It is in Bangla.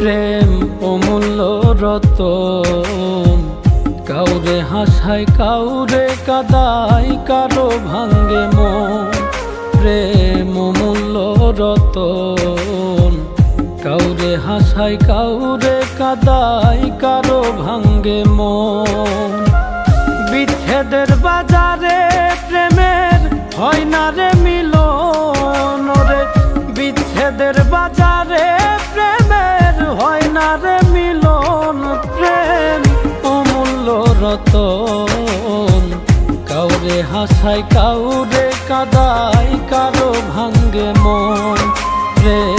প্রেম অমূল্য রতন, কাউরে হাসায় কাউরে কাদায়, কারো ভাঙ্গে মন। প্রেম অমূল্য রতন, কাউরে হাসায় কাউরে কাদায়, কারো ভাঙ্গে মন। বিচ্ছেদের বাজারে প্রেমের হয় না রে মিলন রে, বিচ্ছেদের বাজারে প্রেমের হয় না রে মিলন। প্রেম অমূল্য রতন, কাউরে হাসায় কাউরে কাদায়, কারো ভাঙ্গে মন। প্রেম